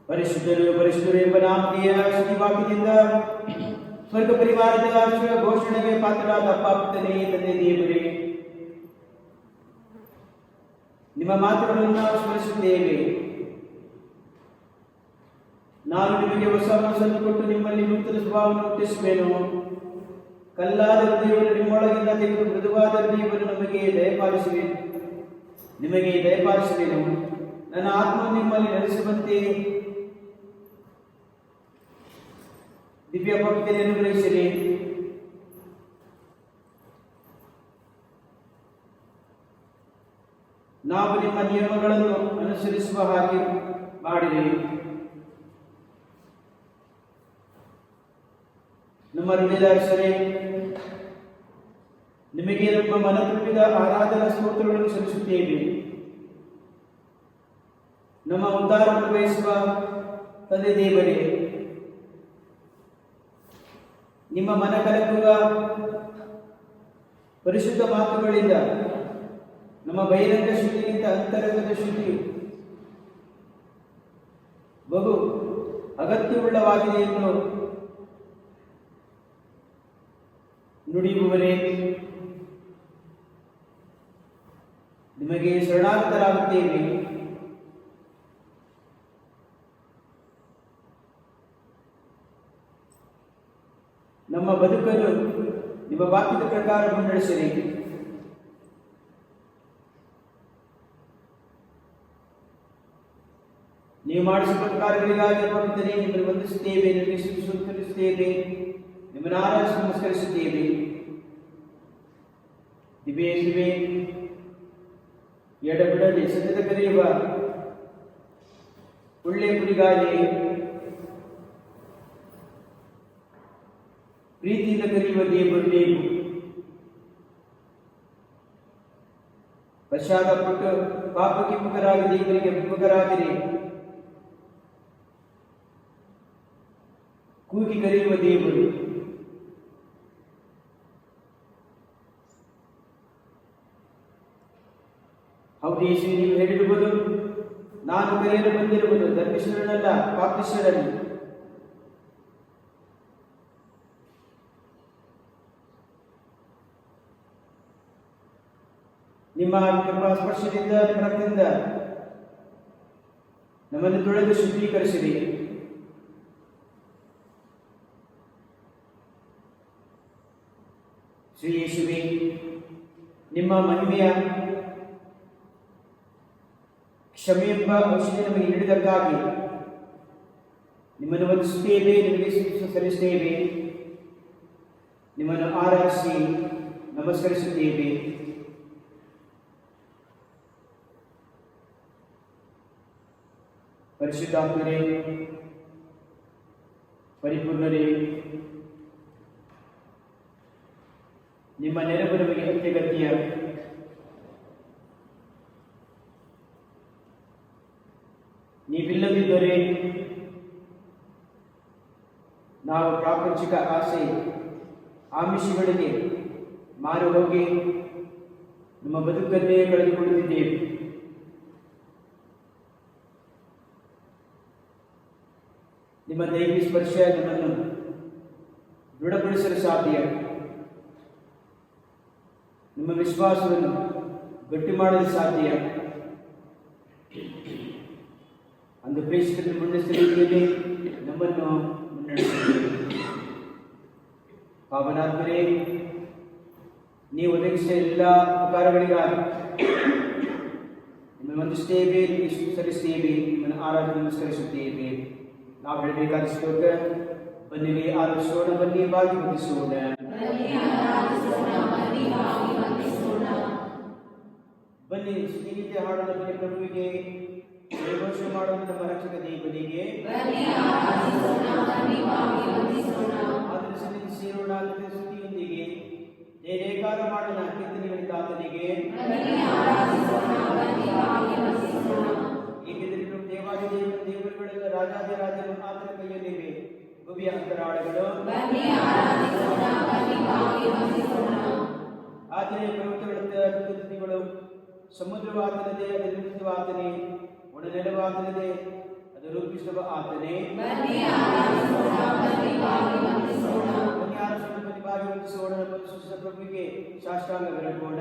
ಪರಿಶುದ್ಧರು ಪರಿಶುದ್ಧರು ಎಂಬ ನಾಮಧೇಯ ಶ್ರೀವಾಕ್ಯದಿಂದ ಸ್ವರ್ಗ ಪರಿವಾರದ ಘೋಷಣೆಗೆ ಪಾತ್ರರಾದ ಅಪ್ಪಾಪ್ತನೇ ತಂದೆ ದೇವರೇ, ನಿಮ್ಮ ಮಾತುಗಳನ್ನು ನಾವು ಸ್ಮರಿಸುತ್ತೇವೆ. ನಾನು ನಿಮಗೆ ಹೊಸ ಮನಸ್ಸನ್ನು ಕೊಟ್ಟು ನಿಮ್ಮಲ್ಲಿ ನೂತನ ಸ್ವಭಾವವನ್ನು ಹುಟ್ಟಿಸುವೆನು. ಕಲ್ಲಾದ ಹೃದಯವನ್ನು ನಿಮ್ಮೊಳಗಿಂದ ತೆಗೆದು ಮೃದುವಾದ ಹೃದಯವನ್ನು ನಿಮಗೆ ದಯಪಾಲಿಸುವೆನು. ನನ್ನ ಆತ್ಮವನ್ನು ನಿಮ್ಮಲ್ಲಿ ನೆಲೆಸುವಂತೆ ದಿವ್ಯ ಭಕ್ತಿಯನ್ನು ಗ್ರಹಿಸಿರಿ. ನಾವು ನಿಮ್ಮ ನಿಯಮಗಳನ್ನು ಅನುಸರಿಸುವ ಹಾಗೆ ಮಾಡಿರಿ. ನಮ್ಮ ಹೃದಯದ ಅರಸರೇ, ನಿಮಗೆ ನಮ್ಮ ಮನತುಂಬಿದ ಆರಾಧನಾ ಸ್ತೋತ್ರಗಳನ್ನು ಸಲ್ಲಿಸುತ್ತೇವೆ. ನಮ್ಮ ಉದ್ಧಾರವನ್ನು ಬಯಸುವ ತಂದೆ ದೇವರೇ, ನಿಮ್ಮ ಮನ ಕಲಕುವ ಪರಿಶುದ್ಧ ಮಾತುಗಳಿಂದ ನಮ್ಮ ಬಹಿರಂಗ ಶುದ್ಧಿಗಿಂತ ಅಂತರಂಗದ ಶುದ್ಧಿಯು ಬಹು ಅಗತ್ಯವುಳ್ಳವಾಗಿದೆ ಎಂದು ನುಡಿಯುವವರೇ, ನಿಮಗೆ ಶರಣಾಗತರಾಗುತ್ತೇವೆ. ನಮ್ಮ ಬದುಕನ್ನು ನಿಮ್ಮ ವಾಕ್ಯದ ಪ್ರಕಾರ ಮುನ್ನಡೆಸಿರಿ. ನೀವು ಮಾಡಿಸುವ ಪ್ರಕಾರಗಳಿಗಾಗಿ ಪವಿತ್ರನೇ ನಿಮ್ಮನ್ನು ವಂದಿಸುತ್ತೇವೆ, ನಿಮಗೆ ಸ್ತುತಿಸುತ್ತೇವೆ, ನಿಮ್ಮನ್ನು ಆರಾಧಿಸಿ ನಮಸ್ಕರಿಸುತ್ತೇವೆ. ದಿವೇ ಎಡಬಿಡದೆ ಸತ್ಯದ ಕರೆಯುವ ಒಳ್ಳೆಯ ಕುರಿಗಾಲಿ, ಪ್ರೀತಿಯಿಂದ ಕರೆಯುವ ದೇವರು ನೀವು. ಪಶ್ಚಾತ್ತಾಪಪಟ್ಟು ಪಾಪಕ್ಕೆ ಮುಖರಾಗಿ ದೇವರಿಗೆ ಮುಖರಾಗಿರಿ. ಕೂಗಿ ಕರೆಯುವ ದೇವರು. ಹೌದು ಯೇಸು, ನೀವು ಹೇಳಿರುವುದು, ನಾನು ಕರೆಯಲು ಬಂದಿರುವುದು ಧರ್ಮೇಶ್ವರನಲ್ಲ, ಪಾಪೇಶ್ವರನು. ನಿಮ್ಮ ಕೃಪಾ ಸ್ಪರ್ಶದಿಂದ, ನಿಮ್ಮ ರಕ್ತದಿಂದ ನಮ್ಮನ್ನು ತೊಳೆದು ಶುದ್ಧೀಕರಿಸಿರಿ. ಶ್ರೀ ಯೇಸುವೇ, ನಿಮ್ಮ ಮಹಿಮೆಯ ಕ್ಷಮೆ ಎಂಬ ಔಷಧಿ ನಮಗೆ ನೀಡಿದಕ್ಕಾಗಿ ನಿಮ್ಮನ್ನು ವಂದಿಸುತ್ತೇವೆ, ನಿಮಗೆ ಸ್ತುತಿ ಸಲ್ಲಿಸುತ್ತೇವೆ, ನಿಮ್ಮನ್ನು ಆರಾಧಿಸಿ ನಮಸ್ಕರಿಸುತ್ತೇವೆ. ಪರಿಶುದ್ಧಾತ್ಮರೇ, ಪರಿಪೂರ್ಣರೇ, ನಿಮ್ಮ ನೆರವು ನಮಗೆ ಅತ್ಯಗತ್ಯ. ನೀವಿಲ್ಲದಿದ್ದರೆ ನಾವು ಪ್ರಾಪಂಚಿಕ ಆಸೆ ಆಮಿಷಗಳಿಗೆ ಮಾರು ಹೋಗಿ ನಮ್ಮ ಬದುಕನ್ನೇ ಕಳೆದುಕೊಳ್ಳುತ್ತಿದ್ದೇವೆ. ನಿಮ್ಮ ದೈವಿ ಸ್ಪರ್ಶ ನಮ್ಮನ್ನು ದೃಢಪಡಿಸಲು ಸಾಧ್ಯ. ನಿಮ್ಮ ವಿಶ್ವಾಸವನ್ನು ಗಟ್ಟಿ ಮಾಡಲು ಸಾಧ್ಯ. ಅಂದು ಪ್ರೇಷಕರನ್ನು ಮುನ್ನಡೆಸಿದ ರೀತಿಯಲ್ಲಿ ನಮ್ಮನ್ನು ಮುನ್ನಡೆಸುತ್ತೇವೆ. ಪಾವನಾತ್ಮರೇ, ನೀವು ಒದಗಿಸಿದ ಎಲ್ಲ ಉಪಕಾರಗಳಿಗಾಗಿ ನಿಮ್ಮನ್ನು ವಂದಿಸುತ್ತೇವೆ, ಸಲ್ಲಿಸುತ್ತೇವೆ, ನಿಮ್ಮನ್ನು ಆರಾಧನೆ ನಮಸ್ಕರಿಸುತ್ತೇವೆ. ನಾವು ಹೇಳಬೇಕಾದ ಶ್ಲೋಕ, ಬನ್ನಿರಿ ಆರಾಧಿಸೋಣ, ಬನ್ನಿ ಬಾಗಿ ವಂದಿಸೋಣ. ಬನ್ನಿ ಸ್ತುತಿಗೀತೆ ಹಾಡೋಣ, ಬನ್ನಿ ಪ್ರಭುವಿಗೆ ಜಯಘೋಷ ಮಾಡೋಣ, ನಮ್ಮ ರಕ್ಷಕ ದೇವನಿಗೆ ಆತನ ಸನ್ನಿಧಿ ಸೇರೋಣ. ಆತನ ಸ್ತುತಿಯೊಂದಿಗೆ ಜಯ ಜಯಕಾರ ಮಾಡೋಣ, ಕೀರ್ತನೆಗಳಿಂದ ಆತನಿಗೆ. ಏಕೆಂದರೆ ದೇವಾದಿ ದೇವರುಗಳೆಲ್ಲ ರಾಜಾದಿರಾಜರು ಆತನ ಕೈಯಲ್ಲಿವೆ. ಭವ್ಯ ಅಂತರಾಳಗಳು ಆತನೇ ಪರ್ವತಗಳ ತುದಿಗಳು ಸಮುದ್ರವು ಆತನದೇ, ಅದರ ನಿಮಿತ್ತವು ಆತನೇ, ಒಣನೆಲವು ಆತನದೇ, ಅದು ರೂಪಿಸುವ ಆತನೇ. ಬನ್ನಿ ಆರಿಸೋಣ, ಬನ್ನಿ ಭಾಗವಹಿಸೋಣ, ಪರಿಶುದ್ಧ ಪ್ರಭುವಿಗೆ ಸಾಷ್ಟಾಂಗ ಬೆಳಗೋಣ.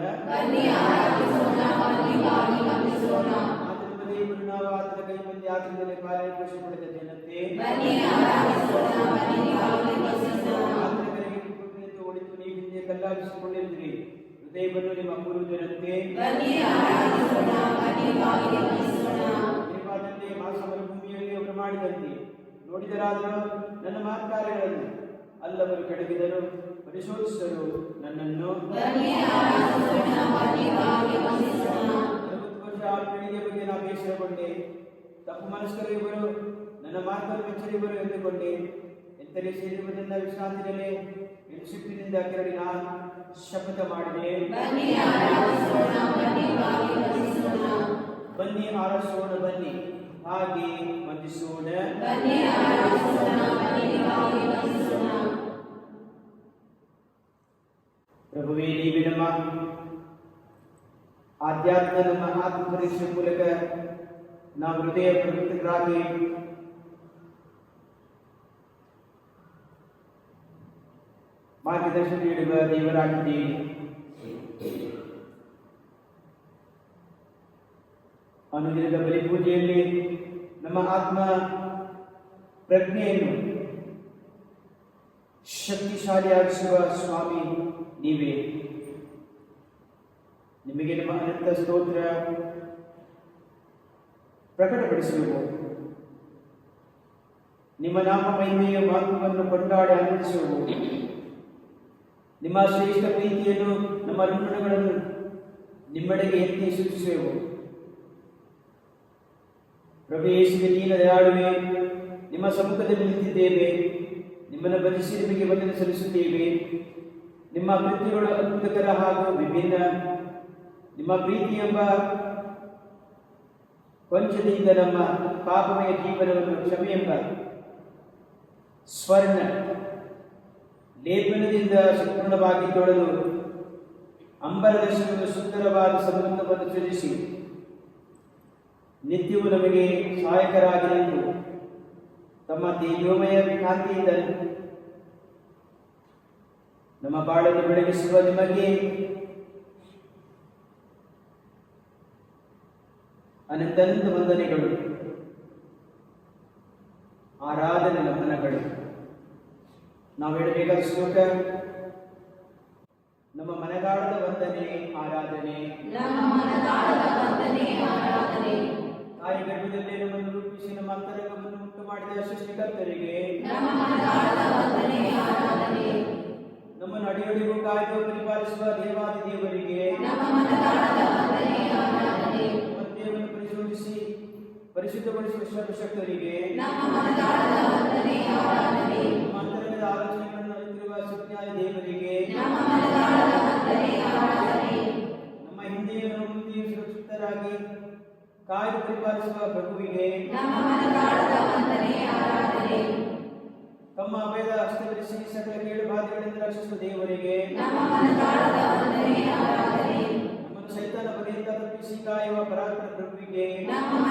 ಆತನ ದೇವರು ನಾವು ಆತನ ಕೈ ಮುಂದೆ ಆತನದಲ್ಲಿ ಕಾರ್ಯಕೋಶ ಪಡೆದ ಜನತೆ ಆತನ ಕರೆಗೆ ಕುರಿತು ಒಳಿತು ನೀವು ಹಿಂದೆ ಕಲ್ಲಾಗಿಸಿಕೊಂಡಿದ್ರಿ. ಹೃದಯವನ್ನು ನಿಮ್ಮ ಗುರು ಜನತೆ ದೇವಾದಲ್ಲಿ ಮಾಸವರ ಭೂಮಿಯಲ್ಲಿ ಅವರು ಮಾಡಿದಂತೆ ನೋಡಿದರಾದರೂ ನನ್ನ ಮಾರ್ಗಾರ್ಯಗಳನ್ನು ಅಲ್ಲವರು ಕೆಡಗಿದರು, ಪರಿಶೋಧಿಸಿದರು. ನನ್ನನ್ನು 40 ವರ್ಷ ಆ ಪೀಳಿಗೆ ಬಗ್ಗೆ ನಾನು ಬೇಸರಗೊಂಡೆ. ತಪ್ಪು ಮನಸ್ಕರು ಇವರು, ನನ್ನ ಮಾರ್ಗವನ್ನು ಮೆಚ್ಚರಿವರು ಎಂದುಕೊಂಡೆ. ಎತ್ತರೆ ಸೇರಿರುವುದರಿಂದ ವಿಶ್ರಾಂತಿಯಲ್ಲಿ ಎಣಿಸಿಪ್ಪಿನಿಂದ ಕೆರಳಿ ನಾನು ಶಪಥ ಮಾಡಿದೆ. ಬನ್ನಿ ಆರಿಸೋಣ, ಬನ್ನಿ ಹಾಗೆ ವಂದಿಸೋಣ. ಪ್ರಭುವೇ, ನೀವೇ ನಮ್ಮ ಆಧ್ಯಾತ್ಮ, ನಮ್ಮ ಆತ್ಮ ಪರೀಕ್ಷೆ ಮೂಲಕ ನಾವು ಹೃದಯ ಪ್ರವೃತ್ತರಾಗಿ ಮಾರ್ಗದರ್ಶನ ನೀಡುವ ದೇವರಾಗಿದ್ದೀವಿ. ಅನುದಿನದ ಬಲಿ ಪೂಜೆಯಲ್ಲಿ ನಮ್ಮ ಆತ್ಮ ಪ್ರಜ್ಞೆಯನ್ನು ಶಕ್ತಿಶಾಲಿಯಾಗಿಸುವ ಸ್ವಾಮಿ ನೀವೇ. ನಿಮಗೆ ನಮ್ಮ ಅನಂತ ಸ್ತೋತ್ರ ಪ್ರಕಟಪಡಿಸುವೆವು. ನಿಮ್ಮ ನಾಮ ಮಹಿಮೆಯ ಮಹತ್ವವನ್ನು ಕೊಂಡಾಡಿ ಆನಂದಿಸುವೆವು. ನಿಮ್ಮ ಶ್ರೇಷ್ಠ ಪ್ರೀತಿಯನ್ನು, ನಮ್ಮ ಋಣಗಳನ್ನು ನಿಮ್ಮೆಡೆಗೆ ಎತ್ತಿ ಸೂಚಿಸುವೆವು. ಪ್ರಭು ಯೇಸುವೆ, ನೀನು ದಯಾಳುವೆ, ನಿಮ್ಮ ಸಮ್ಮುಖದಲ್ಲಿ ನಿಂತಿದ್ದೇವೆ. ನಿಮ್ಮನ್ನು ಭಜಿಸಿ ನಿಮಗೆ ವಂದನೆ ಸಲ್ಲಿಸುತ್ತೇವೆ. ನಿಮ್ಮ ಕೃತ್ಯಗಳು ಅದ್ಭುತಕರ ಹಾಗೂ ವಿಭಿನ್ನ. ನಿಮ್ಮ ಪ್ರೀತಿ ಎಂಬ ಕೊಂಚದಿಂದ ನಮ್ಮ ಪಾಪಮಯ ಜೀವನವನ್ನು ಕ್ಷಮೆ ಎಂಬ ಸ್ವರ್ಣ ಲೇಪನದಿಂದ ಸಂಪೂರ್ಣವಾಗಿ ತೊಳೆದು ಅಂಬರದರ್ಶನದ ಸುಂದರವಾದ ಸಂಬಂಧವನ್ನು ಸೃಜಿಸಿ ನಿತ್ಯವೂ ನಮಗೆ ಸಹಾಯಕರಾಗಿ ನಿಂತು ತಮ್ಮ ತೇಜೋಮಯ ಕಾಂತಿಯಿಂದ ನಮ್ಮ ಬಾಳನ್ನು ಬೆಳಗಿಸುವ ನಿಮಗೆ ಅನಂತ ವಂದನೆಗಳು, ಆರಾಧನೆ, ನಮನಗಳು. ನಾವು ಹೇಳಬೇಕಾದ ಶ್ಲೋಕ: ನಮ್ಮ ಮನದಾಳದ ವಂದನೆ ಆರಾಧನೆ. ತಾಯಿ ಗರ್ಭದಲ್ಲೇ ನಮ್ಮನ್ನು ರೂಪಿಸಿ ನಮ್ಮ ಅಂತರಂಗವನ್ನು ಉಂಟು ಮಾಡಿದ ಸೃಷ್ಟಿಕರ್ತರಿಗೆ, ನಮ್ಮನ್ನು ಅಡಿಯೊಡೆಗೂ ಕಾಯ್ದು ಪರಿಪಾಲಿಸುವ ದೇವಾದಿ ದೇವರಿಗೆ, ದೇವರನ್ನು ಪರಿಶೋಧಿಸಿ ಪರಿಶುದ್ಧಗೊಳಿಸುವ ಸರ್ವಶಕ್ತರಿಗೆ, ನಮ್ಮ ಅಂತರಂಗದ ಆಲೋಚನೆಗಳನ್ನು ಅರಿತಿರುವ ಸತ್ಯಾಯ ದೇವರಿಗೆ, ನಮ್ಮ ಹಿಂದೆಯನ್ನು ಮುಂದೆಯೂ ಸುರಕ್ಷಿತರಾಗಿ ಕಾಯ್ದು ಪರಿಪಾಲಿಸುವ ಪ್ರಭುವಿಗೆ, ತಮ್ಮ ಅಭಯದ ಹಸ್ತಧರಿಸಿ ಸಕಲ ಕೇಳು ಬಾಧೆಗಳಿಂದ ರಕ್ಷಿಸುವ ದೇವರಿಗೆ, ನಮ್ಮನ್ನು ಸೈತಾನ ಬಗೆಯಿಂದ ತಪ್ಪಿಸಿ ಕಾಯುವ ಪರಾತ್ಪರ ಪ್ರಭುವಿಗೆ, ನಮ್ಮ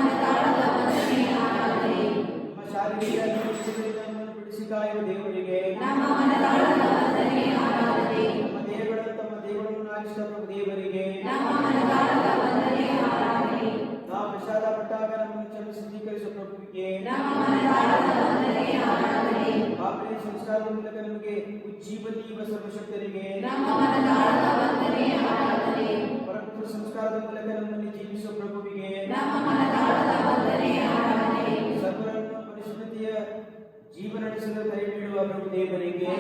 ಶಾರೀರಿಕ ನಮ್ಮನ್ನು ಬಿಡಿಸಿ ಕಾಯುವ ದೇವರಿಗೆ, ನಮ್ಮ ದೇಹಗಳನ್ನು ತಮ್ಮ ದೇವರನ್ನು ಆಗಿಸುವ ಪ್ರಭು ದೇವರಿಗೆ, ನಾವು ಪ್ರಸಾದ ಪಟ್ಟಾಗ ನಮ್ಮನ್ನು ಕ್ಷಮಿಸಿ ಸ್ವೀಕರಿಸುವ ಪ್ರಭುವಿಗೆ, ಪಾಪದ ಸಂಸ್ಕಾರದ ಮೂಲಕ ನಮಗೆ ಉಜ್ಜೀವನೀವ ಸರ್ವಶಕ್ತರಿಗೆ, ಪರಪುತ್ರ ಸಂಸ್ಕಾರದ ಮೂಲಕ ನಮ್ಮಲ್ಲಿ ಜೀವಿಸುವ ಪ್ರಭುವಿಗೆ, ಸರ್ವರನ್ನು ಪರಿಶುದ್ಧತೆಯ ಜೀವನ ನಡೆಸಲು ಕರೆ ನೀಡುವ ಪ್ರಭು ದೇವರಿಗೆ,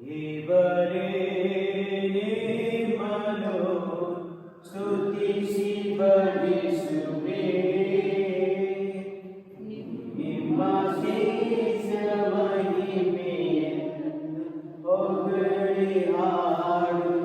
ದೇವರೇ ನಿಮ್ಮನ್ನು ಸ್ತುತಿಸಿ ಬಡಿಸುವೆ, ನಿಮ್ಮ ಶ್ರೇಷ್ಠ ಮಹಿಮೆಯನ್ನು ಹೊಗಳಿ ಹಾಡುವೆ.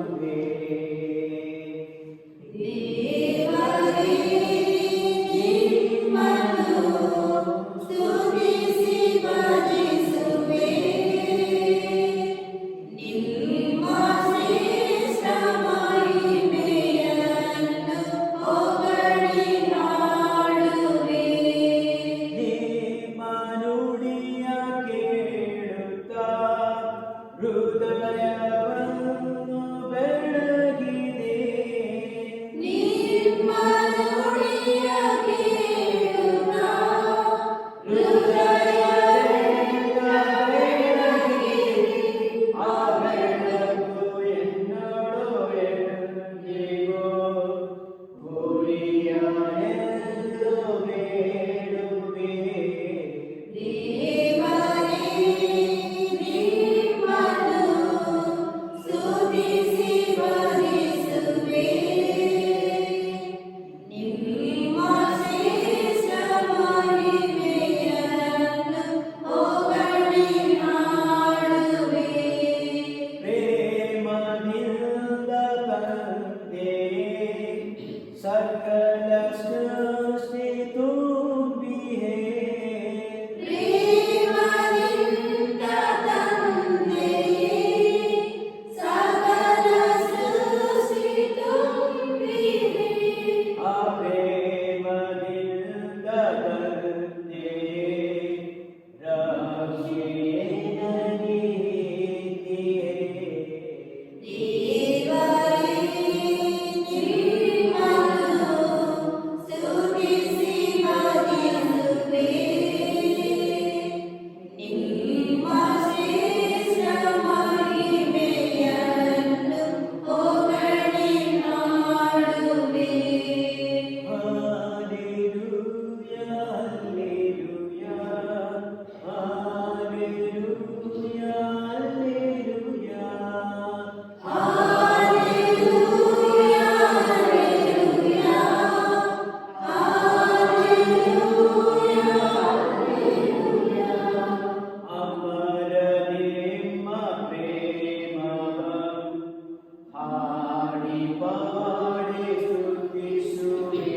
ಆಡಿ ಪಾಡಿ ಸ್ತುತಿಸುವೆ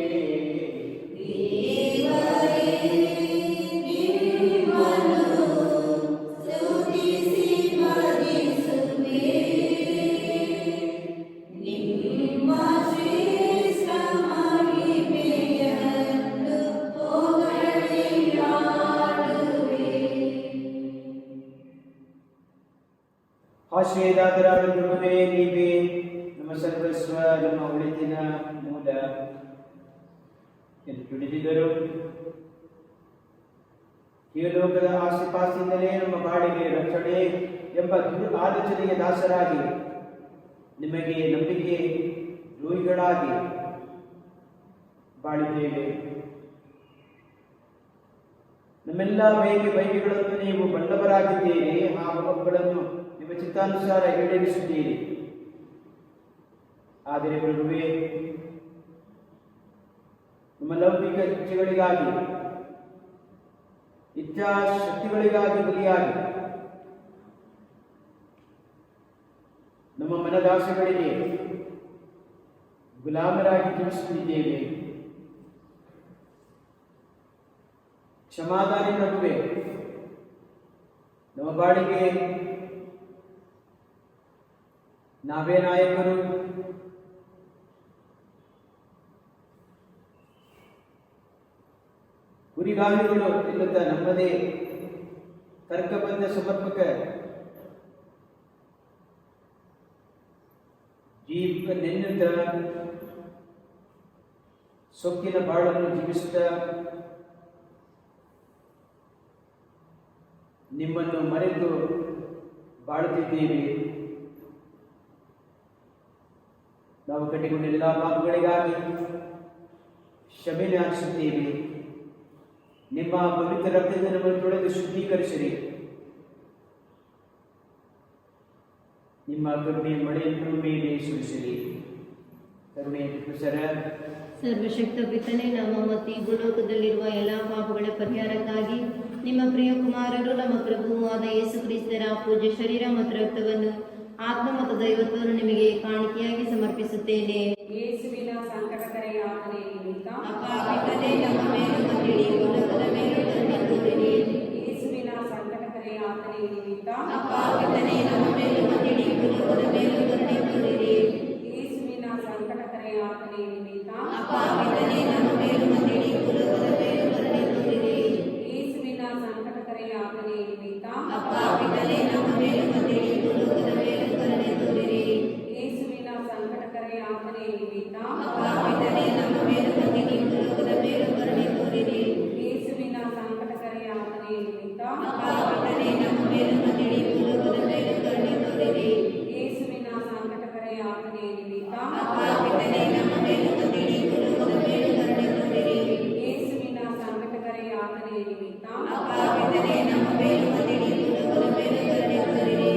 ಆಶ್ರಯದಾತರಾದ ಪ್ರಭುವೇ, ನೀವೇ ನಮ್ಮ ಸರ್ವಸ್ವ, ನಮ್ಮ ಒಳಿತಿನ ಮೂಲ ಎಂದು ನುಡಿದಿದ್ದರು. ಈ ಲೋಕದ ಆಸ್ತಿಪಾಸ್ತಿಯಿಂದಲೇ ನಮ್ಮ ಬಾಳಿಗೆ ರಕ್ಷಣೆ ಎಂಬ ಆಲೋಚನೆಯ ದಾಸರಾಗಿ ನಿಮಗೆ ನಂಬಿಕೆ ದ್ರೋಹಿಗಳಾಗಿ ಬಾಳಿದ್ದೇವೆ. ನಮ್ಮೆಲ್ಲ ಬೈಕೆಗಳನ್ನು ನೀವು ಬಲ್ಲವರಾಗಿದ್ದೀರಿ ಹಾಗೂ ಅವುಗಳನ್ನು ನಿಮ್ಮ ಚಿತ್ತಾನುಸಾರ ಈಡೇರಿಸುತ್ತೀರಿ. ಆದರೆ ಪ್ರಭುವೇ, ನಮ್ಮ ಲೌಕಿಕ ಇಚ್ಛೆಗಳಿಗಾಗಿ, ಇಚ್ಛಾಶಕ್ತಿಗಳಿಗಾಗಿ ಬಲಿಯಾಗಿ ನಮ್ಮ ಮನದಾಸೆಗಳಿಗೆ ಗುಲಾಮರಾಗಿ ಜೀವಿಸುತ್ತಿದ್ದೇವೆ. ಕ್ಷಮಾದಾನಿ ಪ್ರಭುವೇ, ನಮ್ಮ ಬಾಳಿಗೆ ನಾವೇ ನಾಯಕರು, ಗುರಿಗಾಮಿಗಳು ಎನ್ನುತ್ತಾ ನಮ್ಮದೇ ತರ್ಕಬದ್ಧ ಸಮರ್ಪಕ ಜೀವ ನೆನ್ನುತ್ತಾ ಸೊಕ್ಕಿನ ಬಾಳನ್ನು ಜೀವಿಸುತ್ತಾ ನಿಮ್ಮನ್ನು ಮರೆತು ಬಾಳುತ್ತಿದ್ದೇವೆ. ನಾವು ಕಟ್ಟಿಕೊಂಡ ಎಲ್ಲ ಪಾಪಗಳಿಗಾಗಿ ಕ್ಷಮೆ ಯಾಚಿಸುತ್ತೇವೆ. ನಿಮ್ಮ ಪವಿತ್ರ ರಕ್ತದಿಂದ ನಮ್ಮನ್ನು ತೊಳೆದು ಶುದ್ಧೀಕರಿಸಿರಿ. ನಿಮ್ಮ ಕರುಣೆ ಮಳೆಯನ್ನು ಮೇಲೆ ಸುರಿಸಿರಿ. ಕರುಣೆ ಸರ ಸರ್ವಶಕ್ತ ಪಿತನೇ, ನಮ್ಮ ಮತ್ತು ಈ ಭೂಲೋಕದಲ್ಲಿರುವ ಎಲ್ಲ ಪಾಪಗಳ ಪರಿಹಾರಕ್ಕಾಗಿ ನಿಮ್ಮ ಪ್ರಿಯ ಕುಮಾರರು ನಮ್ಮ ಪ್ರಭುವೂ ಆದ ಯೇಸು ಕ್ರಿಸ್ತರ ಪೂಜ್ಯ ಶರೀರ ಮತ್ತು ರಕ್ತವನ್ನು, ಆತ್ಮ ಮತ್ತು ದೈವತ್ವವನ್ನು ನಿಮಗೆ ಕಾಣಿಕೆಯಾಗಿ ಸಮರ್ಪಿಸುತ್ತೇನೆ. ಯೇಸುವಿನ ಸಂಕಟಕರ ಯಾತನೆ ನಿಮಿತ್ತ ನಮ್ಮ ಮೇಲೂ ಮತ್ತು ಇಡೀ ಭೂಲೋಕದ ಮೇಲೂ ಕರುಣೆ ತೋರಿರಿ. ಯೇಸುವಿನ ಸಂಕಟಕರ ಯಾತನೆ ನಿಮಿತ್ತ ನಮ್ಮ ಮೇಲೂ ಮತ್ತು ಇಡೀ ಭೂಲೋಕದ ಮೇಲೂ ಕರುಣೆ ತೋರಿರಿ. ಯೇಸುವಿನ ಸಂಕಟಕರ ಯಾತನೆ ನಿಮಿತ್ತ ನಮ್ಮ ಮೇಲೂ ಮತ್ತು ಇಡೀ ಭೂಲೋಕದ ಮೇಲೂ ಕರುಣೆ ತೋರಿರಿ. ಯೇಸುವಿನ ಸಂಕಟಕರ ಯಾತನೆ ನಿಮಿತ್ತ ನಮ್ಮ ಮೇಲೂ ಮತ್ತು ಇಡೀ ಭೂಲೋಕದ ಮೇಲೂ ಕರುಣೆ ತೋರಿರಿ. ಯೇಸುವಿನ ಸಂಕಟಕರ ಯಾತನೆ ನಿಮಿತ್ತ ನಮ್ಮ ಮೇಲೂ ಮತ್ತು ಇಡೀ ಭೂಲೋಕದ ಮೇಲೂ ಕರುಣೆ ತೋರಿರಿ. ಯೇಸುವಿನ ಸಂಕಟಕರ ಯಾತನೆ ನಿಮಿತ್ತ ನಮ್ಮ ಮೇಲೂ ಮತ್ತು ಇಡೀ ಭೂಲೋಕದ ಮೇಲೂ ಕರುಣೆ ತೋರಿರಿ. ಯೇಸುವಿನ ಸಂಕಟಕರ ಯಾತನೆ ನಿಮಿತ್ತ ನಮ್ಮ ಮೇಲೂ ಮತ್ತು ಇಡೀ ಭೂಲೋಕದ ಮೇಲೂ ಕರುಣೆ ತೋರಿರಿ. ಯೇಸುವಿನ ಸಂಕಟಕರ ಯಾತನೆ ನಿಮಿತ್ತ ನಮ್ಮ ಮೇಲೂ ಮತ್ತು ಇಡೀ ಭೂಲೋಕದ ಮೇಲೂ ಕರುಣೆ ತೋರಿರಿ.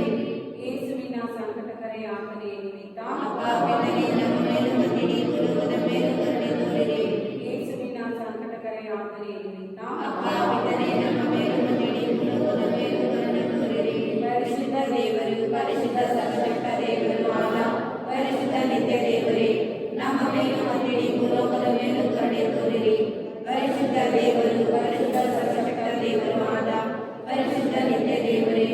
ಯೇಸುವಿನ ಸಂಕಟಕರ ಯಾತನೆ ನಿಮಿತ್ತ ನಮ್ಮ ಮೇಲೂ ಮತ್ತು ಇಡೀ ಭೂಲೋಕದ ಮೇಲೂ ಕರುಣೆ ತೋರಿರಿ. ಯೇಸುವಿನ ಸಂಕಟಕರ ಯಾತನೆ ನಿಮಿತ್ತ ನಮ್ಮ ಮೇಲೂ ಮತ್ತು ಇಡೀ ಭೂಲೋಕದ ಮೇಲೂ ಕರುಣೆ ತೋರಿರಿ. ಪರಿಶುದ್ಧ ದೇವರು, ಪರಿಶುದ್ಧ ಸರ್ವಶಕ್ತ ದೇವರು ಆದ ಪರಿಶುದ್ಧ ನಿತ್ಯ ದೇವರೇ, ನಮ್ಮ ಮೇಲೂ ಮತ್ತು ಇಡೀ ಭೂಲೋಕದ ಮೇಲೂ ಕರುಣೆ ತೋರಿರಿ. ಪರಿಶುದ್ಧ ದೇವರು, ಪರಿಶುದ್ಧ ಸರ್ವಶಕ್ತ ದೇವರು ಆದ ಪರಿಶುದ್ಧ ನಿತ್ಯ ದೇವರೇ,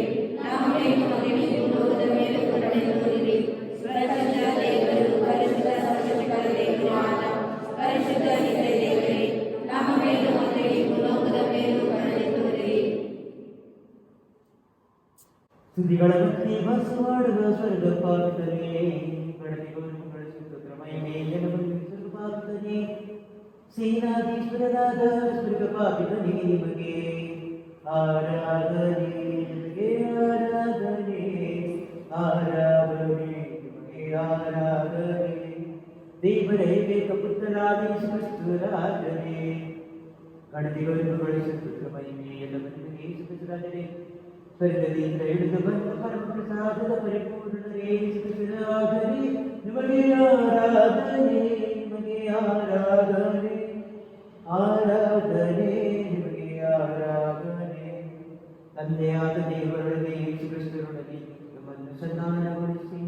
ನಮ್ಮ ಮೇಲೂ ಮತ್ತು ಇಡೀ ಭೂಲೋಕದ ಮೇಲೂ ಕರುಣೆ ತೋರಿರಿ. ಪರಿಶುದ್ಧ ದೇವರು, ಪರಿಶುದ್ಧ ಸರ್ವಶಕ್ತ ದೇವರು ಆದ ಪರಿಶುದ್ಧ ನಿತ್ಯ ದೇವರೇ, ನಮ್ಮ ಮೇಲೂ ಮತ್ತು ಇಡೀ ಭೂಲೋಕದ ಮೇಲೂ ಕರುಣೆ ತೋರಿರಿ. ಸುದ್ದಿಗಳ ಭಕ್ತಿ ಬಸವಾಡದ ಸ್ವರ್ಗ ಪಾತ್ರನೇ, ಗಣತಿಗಳನ್ನು ಗಳಿಸುತ್ತ ಮಹಿಮೆ ಜನವನ್ನು ಸ್ವರ್ಗಪಾತ್ರನೇ, ಸೇನಾಧೀಶ್ವರನಾದ ಸ್ವರ್ಗಪಾಪಿತನೇ, ನಿಮಗೆ ಆರಾಧನೆ, ನಿಮಗೆ ಆರಾಧನೆ, ಆರಾಧನೆ, ನಿಮಗೆ ಆರಾಧನೆ. ದೇವರೇ ಬೇಕಪುತ್ರನಾದ ಯೇಸು ಕ್ರಿಸ್ತರಾಧನೆ, ಗಣತಿಗಳನ್ನು ಗಳಿಸುತ್ತ ಮಹಿಮೆ ಎಲ್ಲವನ್ನೂ ಯೇಸು ಕ್ರಿಸ್ತರಾಧನೆ. ಸ್ವರ್ಗದಿಂದ ಹಿಡಿದು ಬಂದ ಪರಮ ಪ್ರಸಾದದ ಪರಿಪೂರ್ಣರೇ ಯೇಸು ಕ್ರಿಸ್ತರಾಧನೆ, ನಿಮಗೆ ಆರಾಧನೆ, ನಿಮಗೆ ಆರಾಧನೆ, ಆರಾಧನೆ, ನಿಮಗೆ ಆರಾಧನೆ. ತಂದೆಯಾದ ದೇವರೊಡನೆ ಯೇಸು ಕ್ರಿಸ್ತರೊಡನೆ ನಮ್ಮನ್ನು ಸನ್ನಾನಗೊಳಿಸಿ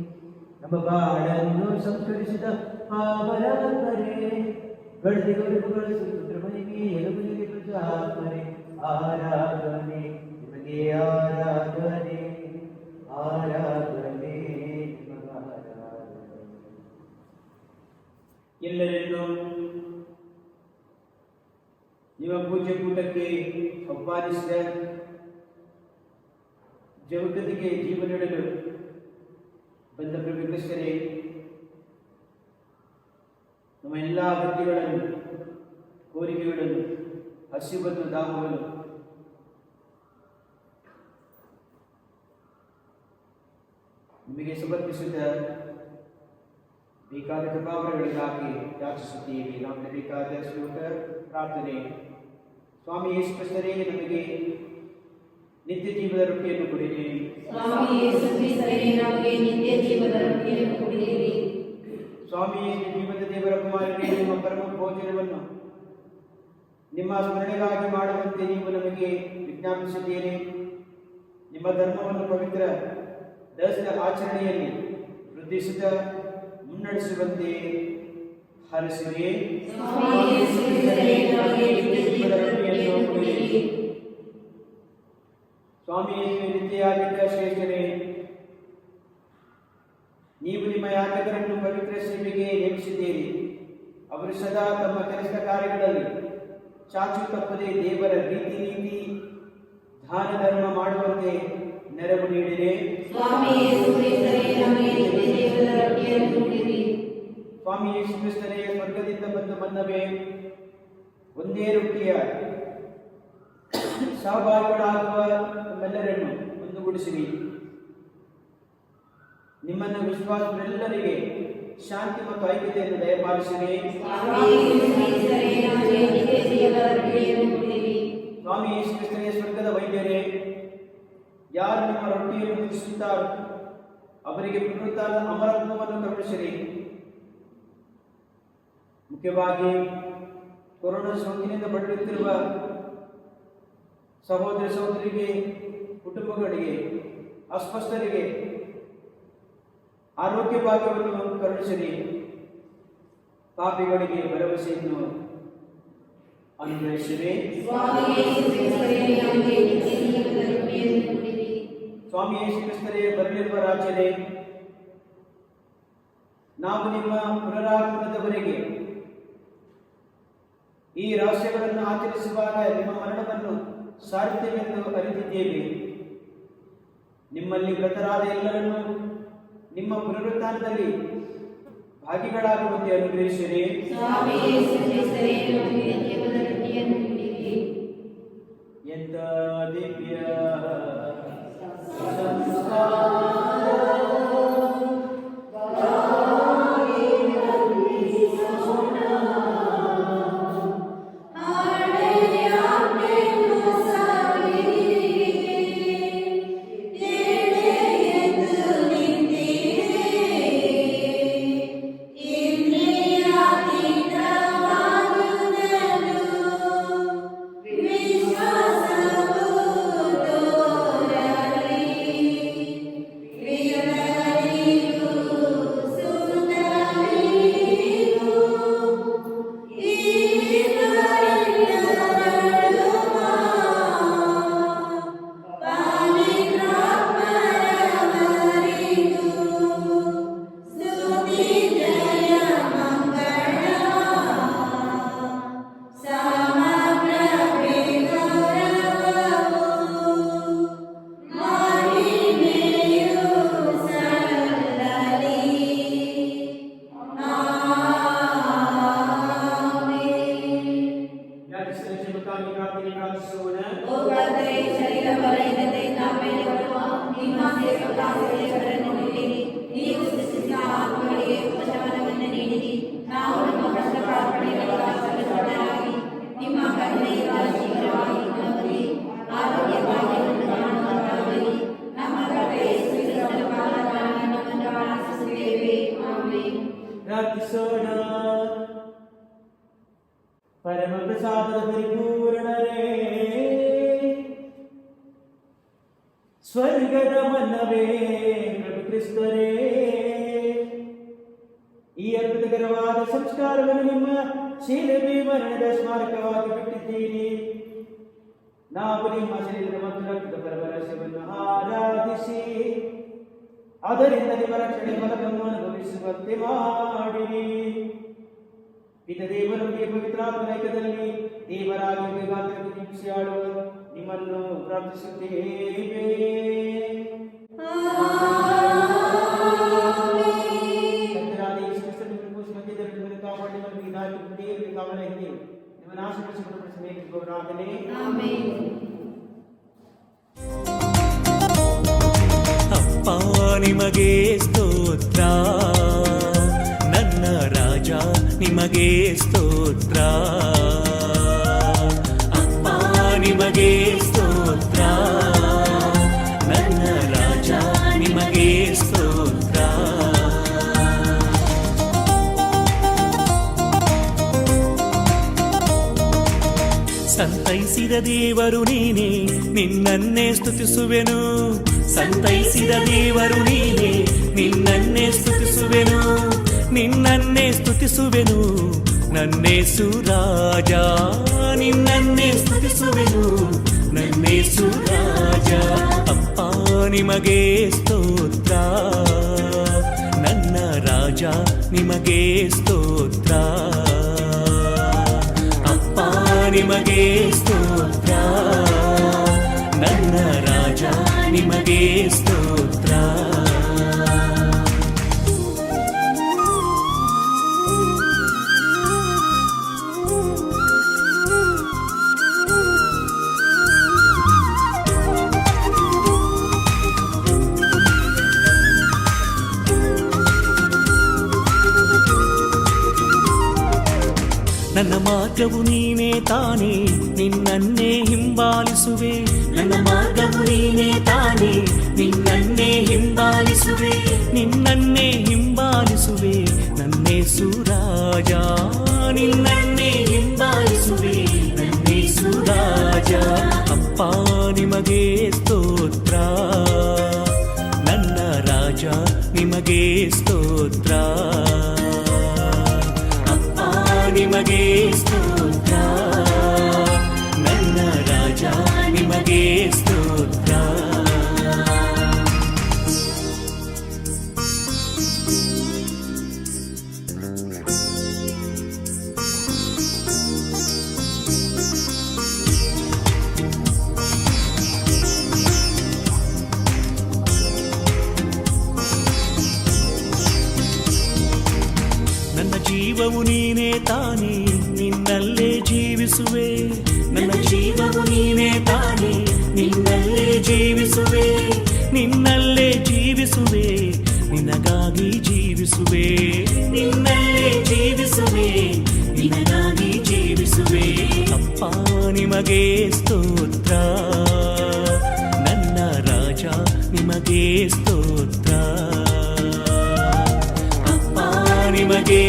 ನಮ್ಮ ಬಾಳನ್ನು ಸಂಸ್ಕರಿಸಿದ ಪಾವನಾತ್ಮರೇ, ಗಡಿಗೆಗಳು ಸುತ್ರಮನೆಗೆ ಎಲುಬುಲಿಗೆ ಪ್ರಜಾತ್ಮರೇ, ಆರಾಧನೆ ನಿಮಗೆ ಆರಾಧನೆ, ಆರಾಧನೆ ನಿಮಗಾರಾಧನೆ. ಎಲ್ಲರನ್ನೂ ನಿಮ್ಮ ಪೂಜೆ ಕೂಟಕ್ಕೆ ಆಹ್ವಾನಿಸಿದ ಜಗತ್ತಿಗೆ ಜೀವ ನೀಡಲು ಬಂದ ಪ್ರಭು ಕ್ರಿಸ್ತರೇ, ನಮ್ಮ ಎಲ್ಲ ಅಗತ್ಯಗಳನ್ನು, ಕೋರಿಕೆಗಳನ್ನು, ಹಸಿವನ್ನು, ದಾಹವನ್ನು ನಿಮಗೆ ಸಮರ್ಪಿಸಿದ ಬೇಕಾದ ಕೃಪಾವರಗಳಿಗಾಗಿ ಯಾಚಿಸುತ್ತೀವಿ. ನಮಗೆ ಬೇಕಾದ ಶ್ಲೋಕ ಪ್ರಾರ್ಥನೆ. ಸ್ವಾಮಿ ಯೇಸು ಕ್ರಿಸ್ತರೇ, ನಮಗೆ ನಿತ್ಯ ಜೀವದ ರೊಟ್ಟಿಯನ್ನು ಕೊಡಿರಿ. ಸ್ವಾಮಿ ಯೇಸು ಕ್ರಿಸ್ತರೇ, ನಮಗೆ ನಿತ್ಯ ಜೀವದ ರೊಟ್ಟಿಯನ್ನು ಕೊಡಿರಿ. ಸ್ವಾಮಿ ಜೀವದ ದೇವರ ಕುಮಾರರೇ, ನಿಮ್ಮ ಪರಮ ಭೋಜನವನ್ನು ನಿಮ್ಮ ಸ್ಮರಣೆಗಾಗಿ ಮಾಡುವಂತೆ ನೀವು ನಮಗೆ ವಿಜ್ಞಾಪಿಸಿದ್ದೀರಿ. ನಿಮ್ಮ ಧರ್ಮವನ್ನು ಪವಿತ್ರ ದಸರಾ ಆಚರಣೆಯಲ್ಲಿ ವೃದ್ಧಿಸಿದ ಮುನ್ನಡೆಸುವಂತೆ ಹರಸಿರಿ. ಸ್ವಾಮಿ ಯೇಸು ಕ್ರಿಸ್ತರೇ, ನಮಗೆ ನಿತ್ಯ ಜೀವದ ರೊಟ್ಟಿಯನ್ನು ಕೊಡಿರಿ. ಸ್ವಾಮಿ ನಿತ್ಯಾಗಿದ್ದ ಶ್ರೇಷ್ಠರೇ, ನೀವು ನಿಮ್ಮ ಯಾಜಕರನ್ನು ಪವಿತ್ರ ಸೇವೆಗೆ ನೇಮಿಸಿದ್ದೀರಿ. ಅವರು ಸದಾ ತಮ್ಮ ಕೆಲಸ ಕಾರ್ಯಗಳಲ್ಲಿ ಚಾಚು ತಪ್ಪದೆ ದೇವರ ರೀತಿ ನೀತಿ ದಾನ ಧರ್ಮ ಮಾಡುವಂತೆ ನೆರವು ನೀಡಿದೆ. ಸ್ವಾಮಿ ಯೇಸು ಕ್ರಿಸ್ತರೇ, ನಮಗೆ ನಿತ್ಯ ಜೀವದ ರೊಟ್ಟಿಯನ್ನು ಕೊಡಿರಿ. ಸ್ವಾಮಿ ಯೇಸು ಕ್ರಿಸ್ತರೇ, ಸ್ವರ್ಗದಿಂದ ಬಂದ ಮನ್ನವೇ, ಒಂದೇ ರೊಟ್ಟಿಯ ಸಹಭಾಗಿಗಳಾಗುವ ನಮ್ಮೆಲ್ಲರನ್ನು ಒಂದುಗೂಡಿಸಿರಿ. ನಿಮ್ಮನ್ನು ವಿಶ್ವಾಸವೆಲ್ಲರಿಗೆ ಶಾಂತಿ ಮತ್ತು ಐಕ್ಯತೆಯನ್ನು ದಯಪಾಲಿಸಿರಿ. ಸ್ವಾಮಿ ಯೇಸು ಕ್ರಿಸ್ತರೇ, ನಮಗೆ ನಿತ್ಯ ಜೀವದ ರೊಟ್ಟಿಯನ್ನು ಕೊಡಿರಿ. ಸ್ವಾಮಿ ಯೇಸು ಕ್ರಿಸ್ತರೇ, ಸ್ವರ್ಗದ ವೈದ್ಯರೇ, ಯಾರು ನಿಮ್ಮ ರೊಟ್ಟಿಯನ್ನು ಭುಜಿಸುತ್ತಾರೋ ಅವರಿಗೆ ಪುನರುತ್ಥಾನದ ಅಮರತ್ವವನ್ನು ಕರುಣಿಸಿರಿ. ಮುಖ್ಯವಾಗಿ ಕೊರೋನಾ ಸೋಂಕಿನಿಂದ ಬಳಲುತ್ತಿರುವ ಸಹೋದರ ಸಹೋದರಿಗೆ, ಕುಟುಂಬಗಳಿಗೆ, ಅಸ್ವಸ್ಥರಿಗೆ ಆರೋಗ್ಯ ಭಾಗ್ಯವನ್ನು ಕರುಣಿಸಿರಿ. ಪಾಪಿಗಳಿಗೆ ಭರವಸೆಯನ್ನು ಅನುಗ್ರಹಿಸಿರಿ. ಸ್ವಾಮಿ ಯೇಸು ಕ್ರಿಸ್ತರೇ, ನಮಗೆ ನಿತ್ಯ ಜೀವದ ರೊಟ್ಟಿಯನ್ನು ಕೊಡಿರಿ. ಸ್ವಾಮಿ ಯೇಸು ಕ್ರಿಸ್ತರೇ, ಬರಲಿರುವ ರಾಜ್ಯರೇ, ನಾವು ನಿಮ್ಮ ಪುನರಾಗಮನದವರೆಗೆ ಈ ರಹಸ್ಯಗಳನ್ನು ಆಚರಿಸುವಾಗ ನಿಮ್ಮ ಮರಣವನ್ನು ಸಾರುತ್ತೇವೆಂದು ಅರಿತಿದ್ದೇವೆ. ನಿಮ್ಮಲ್ಲಿ ಮೃತರಾದ ಎಲ್ಲರನ್ನೂ ನಿಮ್ಮ ಪುನರುತ್ಥಾನದಲ್ಲಿ ಭಾಗಿಗಳಾಗುವಂತೆ ಅನುಗ್ರಹಿಸಿರಿ. ಸ್ವಾಮಿ ಯೇಸು ಕ್ರಿಸ್ತರೇ, ನಮಗೆ ಜೀವದ ರೊಟ್ಟಿಯನ್ನು ಕೊಡಿರಿ. ಎಂತ ದಿವ್ಯ ಪ್ರಾರ್ಥಿಸೋಣ. ಪರಮ ಪ್ರಸಾದದ ಪರಿಪೂರ್ಣರೇ, ಸ್ವರ್ಗದ ಮನ್ನವೇ ಪ್ರಭು ಕ್ರಿಸ್ತರೇ, ಈ ಅದ್ಭುತಕರವಾದ ಸಂಸ್ಕಾರವನ್ನು ನಿಮ್ಮ ಶಿಲುಬೆ ಮರಣದ ಸ್ಮಾರಕವಾಗಿ ಬಿಟ್ಟಿದ್ದೀರಿ. ನಾವು ನಿಮ್ಮ ಶರೀರ ಮತ್ತು ರಕ್ತದ ಪರಮರಸ್ಯವನ್ನು ಆರಾಧಿಸಿ ಅದರಿಂದ ನಿಮ್ಮ ರಕ್ಷಣೆ ಫಲವನ್ನು ಅನುಭವಿಸುವಂತೆ ಮಾಡಿರಿ. ಪಿತ ದೇವರೊಂದಿಗೆ ಪವಿತ್ರಾತ್ಮನ ಐಕ್ಯದಲ್ಲಿ ದೇವರಾಗಿ ಯುಗಾಂತರಕ್ಕೆ ಜೀವಿಸಿ ಆಳುವ ನಿಮ್ಮನ್ನು ಪ್ರಾರ್ಥಿಸುತ್ತೇವೆ. ಕರ್ತನಾದ ಯೇಸು ಕ್ರಿಸ್ತನ ಮಧ್ಯದಲ್ಲಿ ನಿಮ್ಮನ್ನು ಕಾಪಾಡಿ ನಮಗೆ ದಾರಿ ದೇವರಿಗೆ ಕಾವಲ ಇದೆ. ನಿಮ್ಮನ್ನು ಆಶೀರ್ವದಿಸಿಕೊಂಡು ಸಮಯಕ್ಕೆ ಆಮೆನ್. ಅಪ್ಪ ನಿಮಗೆ ಸ್ತೋತ್ರ, ನನ್ನ ರಾಜ ನಿಮಗೆ ಸ್ತೋತ್ರ. ಅಪ್ಪ ನಿಮಗೆ ಸ್ತೋತ್ರ, ನನ್ನ ರಾಜ ನಿಮಗೆ ಸ್ತೋತ್ರ. ಸಂತೈಸಿದ ದೇವರು ನೀನೇ, ನಿನ್ನನ್ನೇ ಸ್ತುತಿಸುವೆನು. ಸಂತೈಸಿದ ದೇವರು ನೀನೇ, ನಿನ್ನನ್ನೇ ಸ್ತುತಿಸುವೆನು. ನಿನ್ನನ್ನೇ ಸ್ತುತಿಸುವೆನು ನನ್ನೇಸು ರಾಜ, ನಿನ್ನನ್ನೇ ಸ್ತುತಿಸುವೆನು ನನ್ನೇಸು ರಾಜ. ಅಪ್ಪ ನಿಮಗೆ ಸ್ತೋತ್ರ, ನನ್ನ ರಾಜ ನಿಮಗೆ ಸ್ತೋತ್ರ. ಅಪ್ಪ ನಿಮಗೆ ಸ್ತೋತ್ರ, ನನ್ನ ರಾಜ ನಿಮಗೆ ಸ್ತೋತ್ರ. ನನ್ನ ಮಾರ್ಗವು ನೀನೇ ತಾನೇ, ನಿನ್ನನ್ನೇ ಹಿಂಬಾಲಿಸುವೆ. ನನ್ನ ಮಾರ್ಗವು ನೀನೇ ತಾನೇ, ನಿನ್ನನ್ನೇ ಹಿಂಬಾಲಿಸುವೆ. ನಿನ್ನನ್ನೇ ಹಿಂಬಾಲಿಸುವೆ ನನ್ನೇಸು ರಾಜ, ನಿನ್ನನ್ನೇ ಹಿಂಬಾಲಿಸುವೆ ನನ್ನೇಸು ರಾಜ. ಅಪ್ಪ ನಿಮಗೆ ಸ್ತೋತ್ರ, ನನ್ನ ರಾಜ ನಿಮಗೆ ಸ್ತೋತ್ರ. ನಿಮಗೆ ಸ್ತೋತ್ರ, ನನ್ನ ರಾಜ ನಿಮಗೆ ಸ್ತೋತ್ರ. ನನ್ನ ಜೀವವು ನೀನೇ ತಾನೇ, ನಿನ್ನಲ್ಲೇ ಜೀವಿಸುವೆ. ನನ್ನ ಜೀವವು ನೀನೇ ತಾನೇ, ನಿನ್ನಲ್ಲೇ ಜೀವಿಸುವೆ. ನಿನ್ನಲ್ಲೇ ಜೀವಿಸುವೆ, ನಿನಗಾಗಿ ಜೀವಿಸುವೆ. ನಿನ್ನಲ್ಲೇ ಜೀವಿಸುವೆ, ನಿನಗಾಗಿ ಜೀವಿಸುವೆ. ಅಪ್ಪ ನಿಮಗೆ ಸ್ತೋತ್ರ, ನನ್ನ ರಾಜ ನಿಮಗೆ ಸ್ತೋತ್ರ. ನಿಮಗೆ